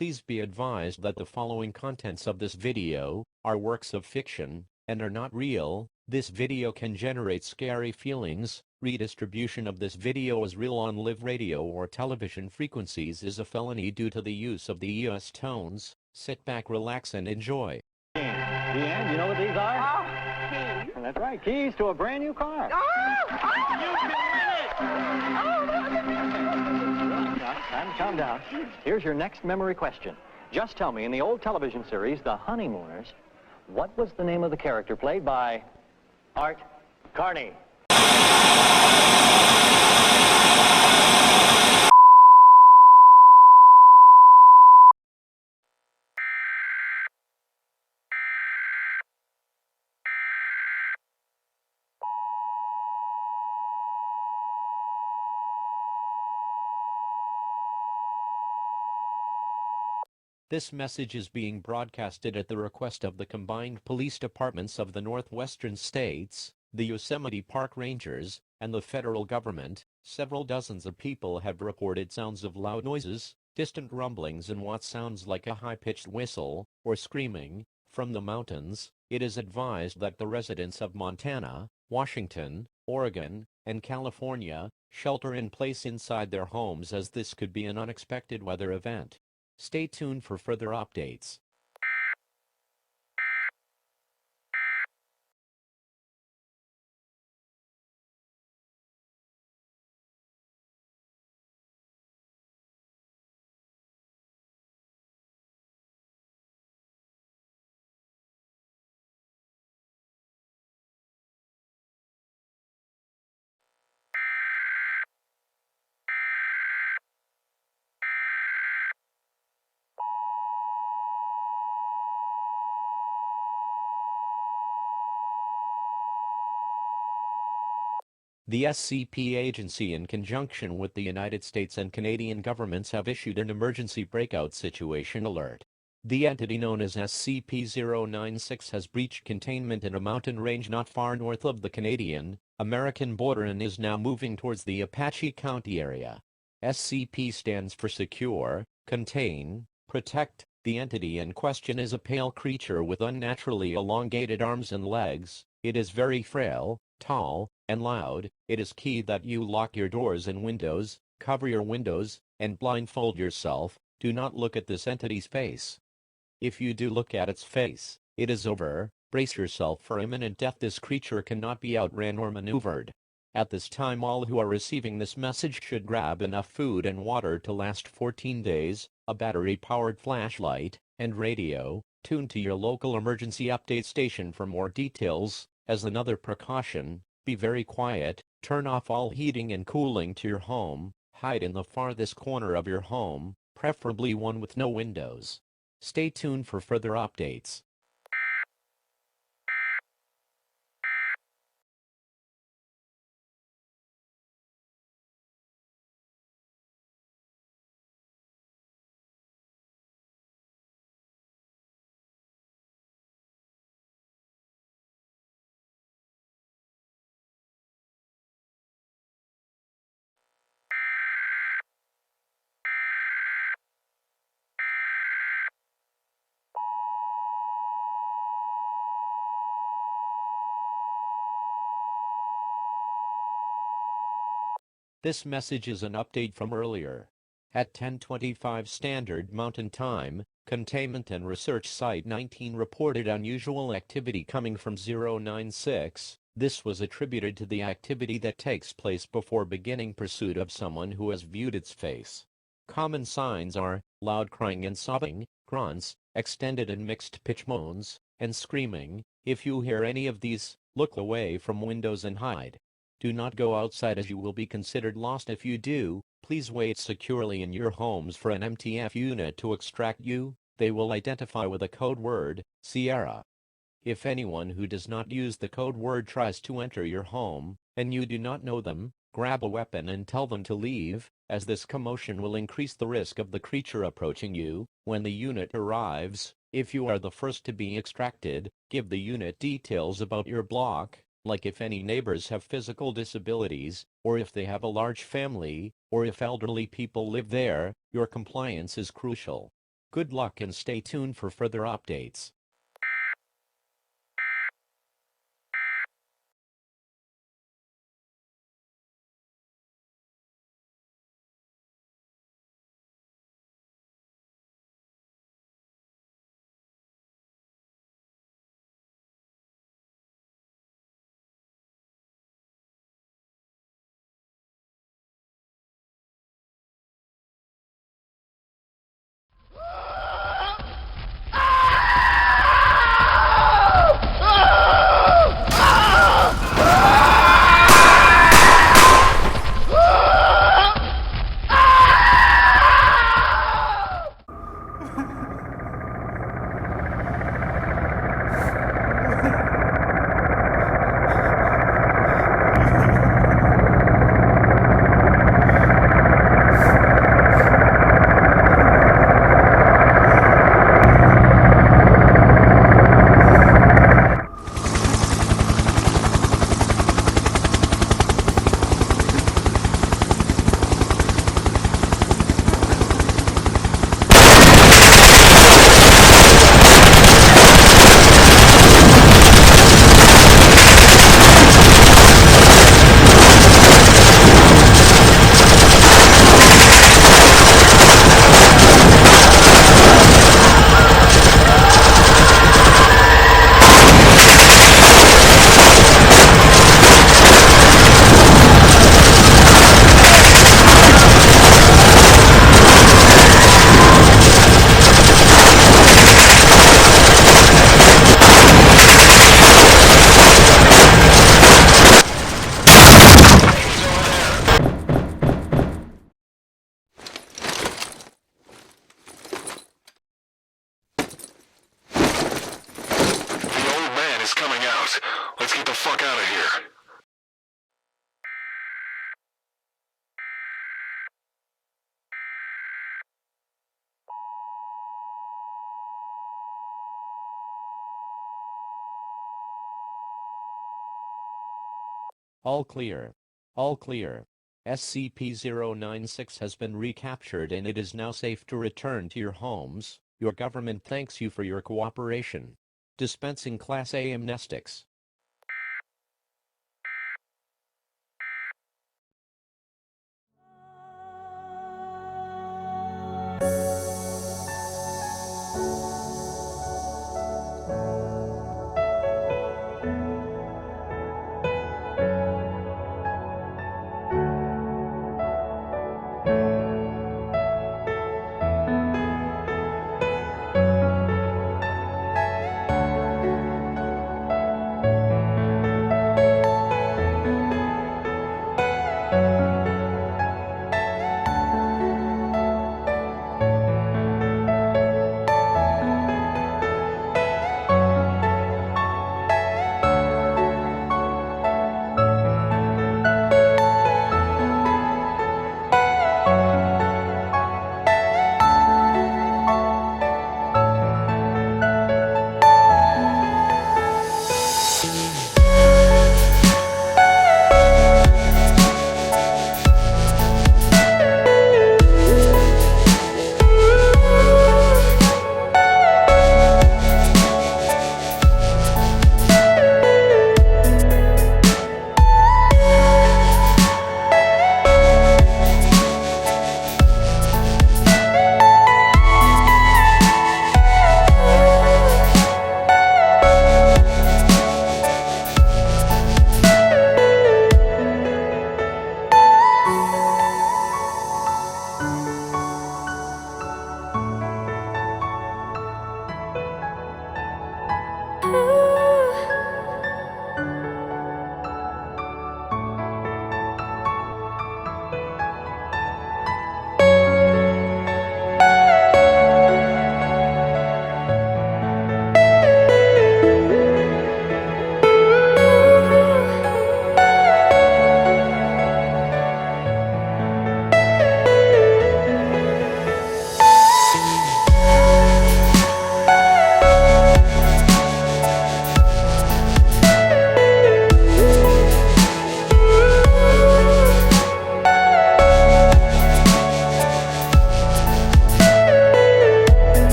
Please be advised that the following contents of this video are works of fiction and are not real. This video can generate scary feelings. Redistribution of this video as real on live radio or television frequencies is a felony due to the use of the EAS tones. Sit back, relax, and enjoy. Deanne, you know what these are? Oh, keys. That's right, keys to a brand new car. You Calm down. Here's your next memory question. Just tell me, in the old television series, The Honeymooners, what was the name of the character played by Art Carney? This message is being broadcasted at the request of the combined police departments of the northwestern states, the Yosemite Park Rangers, and the federal government. Several dozens of people have reported sounds of loud noises, distant rumblings, and what sounds like a high-pitched whistle or screaming from the mountains. It is advised that the residents of Montana, Washington, Oregon, and California shelter in place inside their homes, as this could be an unexpected weather event. Stay tuned for further updates. The SCP Agency, in conjunction with the United States and Canadian governments, have issued an emergency breakout situation alert. The entity known as SCP-096 has breached containment in a mountain range not far north of the Canadian-American border and is now moving towards the Apache County area. SCP stands for Secure, Contain, Protect. The entity in question is a pale creature with unnaturally elongated arms and legs. It is very frail, tall, and loud. It is key that you lock your doors and windows, cover your windows, and blindfold yourself. Do not look at this entity's face. If you do look at its face, it is over. Brace yourself for imminent death. This creature cannot be outran or maneuvered. At this time, all who are receiving this message should grab enough food and water to last 14 days, a battery-powered flashlight, and radio. Tune to your local emergency update station for more details. As another precaution, be very quiet, turn off all heating and cooling to your home, hide in the farthest corner of your home, preferably one with no windows. Stay tuned for further updates. This message is an update from earlier. At 10:25 Standard Mountain Time, Containment and Research Site 19 reported unusual activity coming from 096. This was attributed to the activity that takes place before beginning pursuit of someone who has viewed its face. Common signs are loud crying and sobbing, grunts, extended and mixed pitch moans, and screaming. If you hear any of these, look away from windows and hide. Do not go outside, as you will be considered lost if you do. Please wait securely in your homes for an MTF unit to extract you. They will identify with a code word, Sierra. If anyone who does not use the code word tries to enter your home, and you do not know them, grab a weapon and tell them to leave, as this commotion will increase the risk of the creature approaching you. When the unit arrives, if you are the first to be extracted, give the unit details about your block, like if any neighbors have physical disabilities, or if they have a large family, or if elderly people live there. Your compliance is crucial. Good luck and stay tuned for further updates. Coming out. Let's get the fuck out of here. All clear. All clear. SCP-096 has been recaptured and it is now safe to return to your homes. Your government thanks you for your cooperation. Dispensing Class A amnestics.